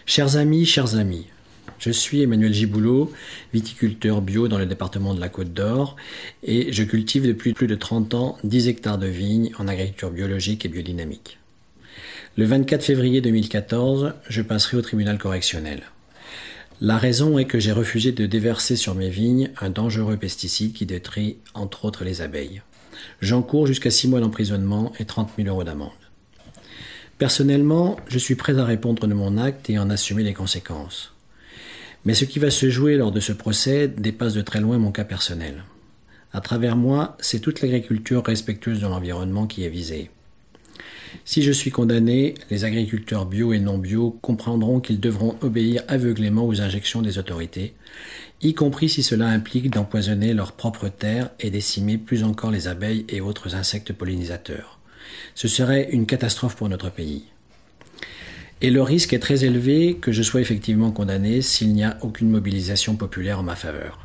Chers amis, je suis Emmanuel Giboulot, viticulteur bio dans le département de la Côte d'Or et je cultive depuis plus de 30 ans 10 hectares de vignes en agriculture biologique et biodynamique. Le 24 février 2014, je passerai au tribunal correctionnel. La raison est que j'ai refusé de déverser sur mes vignes un dangereux pesticide qui détruit entre autres les abeilles. J'encours jusqu'à 6 mois d'emprisonnement et 30 000 € d'amende. Personnellement, je suis prêt à répondre de mon acte et en assumer les conséquences. Mais ce qui va se jouer lors de ce procès dépasse de très loin mon cas personnel. À travers moi, c'est toute l'agriculture respectueuse de l'environnement qui est visée. Si je suis condamné, les agriculteurs bio et non bio comprendront qu'ils devront obéir aveuglément aux injonctions des autorités, y compris si cela implique d'empoisonner leurs propres terres et décimer plus encore les abeilles et autres insectes pollinisateurs. Ce serait une catastrophe pour notre pays. Et le risque est très élevé que je sois effectivement condamné s'il n'y a aucune mobilisation populaire en ma faveur.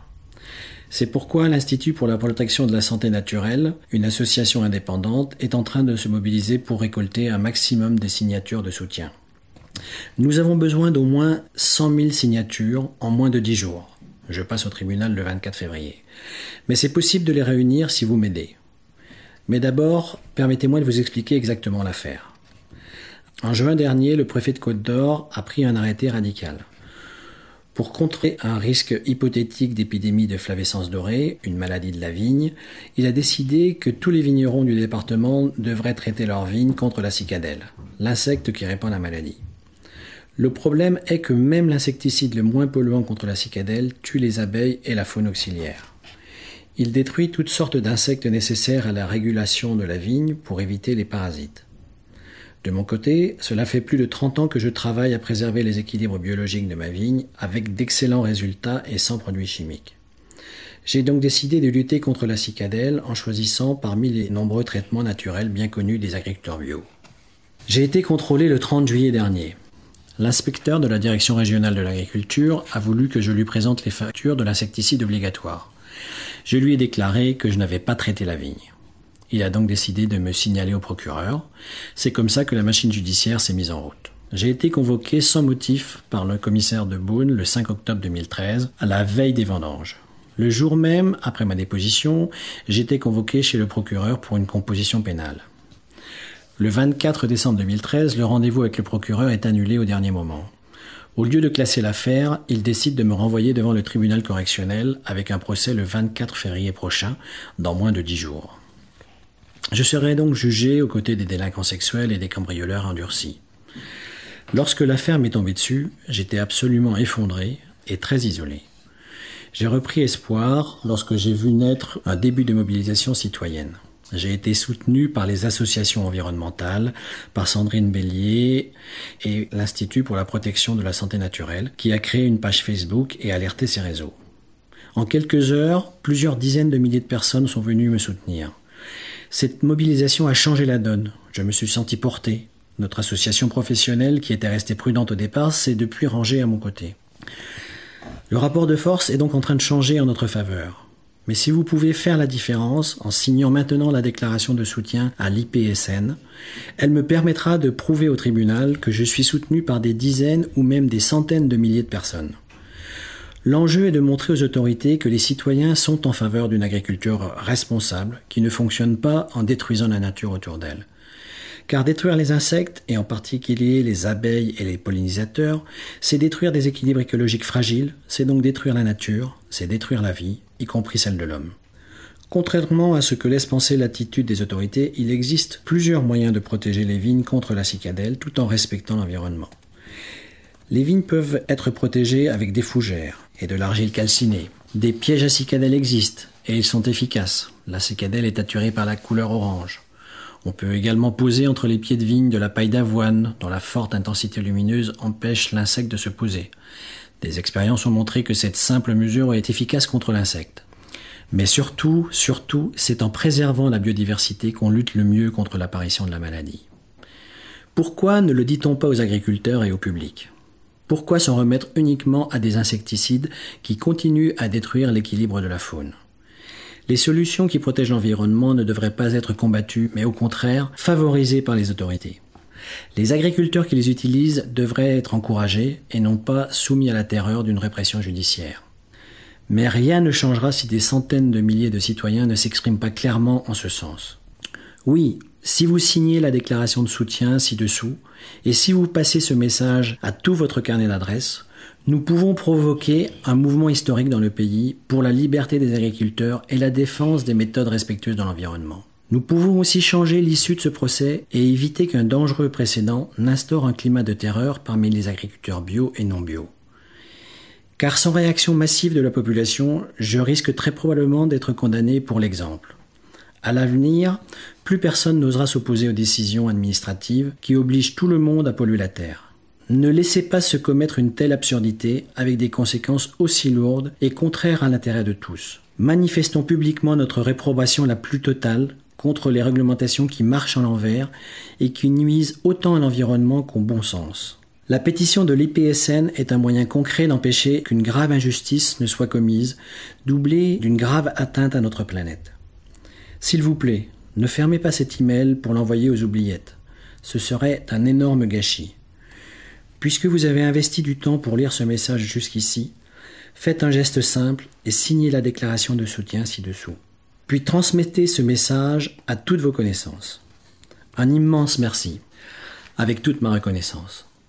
C'est pourquoi l'Institut pour la protection de la santé naturelle, une association indépendante, est en train de se mobiliser pour récolter un maximum de signatures de soutien. Nous avons besoin d'au moins 100 000 signatures en moins de 10 jours. Je passe au tribunal le 24 février. Mais c'est possible de les réunir si vous m'aidez. Mais d'abord, permettez-moi de vous expliquer exactement l'affaire. En juin dernier, le préfet de Côte d'Or a pris un arrêté radical. Pour contrer un risque hypothétique d'épidémie de flavescence dorée, une maladie de la vigne, il a décidé que tous les vignerons du département devraient traiter leurs vignes contre la cicadelle, l'insecte qui répand la maladie. Le problème est que même l'insecticide le moins polluant contre la cicadelle tue les abeilles et la faune auxiliaire. Il détruit toutes sortes d'insectes nécessaires à la régulation de la vigne pour éviter les parasites. De mon côté, cela fait plus de 30 ans que je travaille à préserver les équilibres biologiques de ma vigne avec d'excellents résultats et sans produits chimiques. J'ai donc décidé de lutter contre la cicadelle en choisissant parmi les nombreux traitements naturels bien connus des agriculteurs bio. J'ai été contrôlé le 30 juillet dernier. L'inspecteur de la Direction régionale de l'agriculture a voulu que je lui présente les factures de l'insecticide obligatoire. Je lui ai déclaré que je n'avais pas traité la vigne. Il a donc décidé de me signaler au procureur. C'est comme ça que la machine judiciaire s'est mise en route. J'ai été convoqué sans motif par le commissaire de Beaune le 5 octobre 2013, à la veille des vendanges. Le jour même, après ma déposition, j'étais convoqué chez le procureur pour une composition pénale. Le 24 décembre 2013, le rendez-vous avec le procureur est annulé au dernier moment. Au lieu de classer l'affaire, il décide de me renvoyer devant le tribunal correctionnel avec un procès le 24 février prochain, dans moins de 10 jours. Je serai donc jugé aux côtés des délinquants sexuels et des cambrioleurs endurcis. Lorsque l'affaire m'est tombée dessus, j'étais absolument effondré et très isolé. J'ai repris espoir lorsque j'ai vu naître un début de mobilisation citoyenne. J'ai été soutenu par les associations environnementales, par Sandrine Bélier et l'Institut pour la protection de la santé naturelle, qui a créé une page Facebook et alerté ses réseaux. En quelques heures, plusieurs dizaines de milliers de personnes sont venues me soutenir. Cette mobilisation a changé la donne. Je me suis senti porté. Notre association professionnelle, qui était restée prudente au départ, s'est depuis rangée à mon côté. Le rapport de force est donc en train de changer en notre faveur. Mais si vous pouvez faire la différence en signant maintenant la déclaration de soutien à l'IPSN, elle me permettra de prouver au tribunal que je suis soutenu par des dizaines ou même des centaines de milliers de personnes. L'enjeu est de montrer aux autorités que les citoyens sont en faveur d'une agriculture responsable qui ne fonctionne pas en détruisant la nature autour d'elle. Car détruire les insectes, et en particulier les abeilles et les pollinisateurs, c'est détruire des équilibres écologiques fragiles, c'est donc détruire la nature, c'est détruire la vie, y compris celle de l'homme. Contrairement à ce que laisse penser l'attitude des autorités, il existe plusieurs moyens de protéger les vignes contre la cicadelle tout en respectant l'environnement. Les vignes peuvent être protégées avec des fougères et de l'argile calcinée. Des pièges à cicadelle existent et ils sont efficaces. La cicadelle est attirée par la couleur orange. On peut également poser entre les pieds de vigne de la paille d'avoine, dont la forte intensité lumineuse empêche l'insecte de se poser. Des expériences ont montré que cette simple mesure est efficace contre l'insecte. Mais surtout, c'est en préservant la biodiversité qu'on lutte le mieux contre l'apparition de la maladie. Pourquoi ne le dit-on pas aux agriculteurs et au public ? Pourquoi s'en remettre uniquement à des insecticides qui continuent à détruire l'équilibre de la faune ? Les solutions qui protègent l'environnement ne devraient pas être combattues, mais au contraire, favorisées par les autorités. Les agriculteurs qui les utilisent devraient être encouragés et non pas soumis à la terreur d'une répression judiciaire. Mais rien ne changera si des centaines de milliers de citoyens ne s'expriment pas clairement en ce sens. Oui, si vous signez la déclaration de soutien ci-dessous, et si vous passez ce message à tout votre carnet d'adresses, nous pouvons provoquer un mouvement historique dans le pays pour la liberté des agriculteurs et la défense des méthodes respectueuses de l'environnement. Nous pouvons aussi changer l'issue de ce procès et éviter qu'un dangereux précédent n'instaure un climat de terreur parmi les agriculteurs bio et non bio. Car sans réaction massive de la population, je risque très probablement d'être condamné pour l'exemple. À l'avenir, plus personne n'osera s'opposer aux décisions administratives qui obligent tout le monde à polluer la terre. Ne laissez pas se commettre une telle absurdité avec des conséquences aussi lourdes et contraires à l'intérêt de tous. Manifestons publiquement notre réprobation la plus totale contre les réglementations qui marchent à l'envers et qui nuisent autant à l'environnement qu'au bon sens. La pétition de l'IPSN est un moyen concret d'empêcher qu'une grave injustice ne soit commise, doublée d'une grave atteinte à notre planète. S'il vous plaît, ne fermez pas cet email pour l'envoyer aux oubliettes. Ce serait un énorme gâchis. Puisque vous avez investi du temps pour lire ce message jusqu'ici, faites un geste simple et signez la déclaration de soutien ci-dessous. Puis transmettez ce message à toutes vos connaissances. Un immense merci, avec toute ma reconnaissance.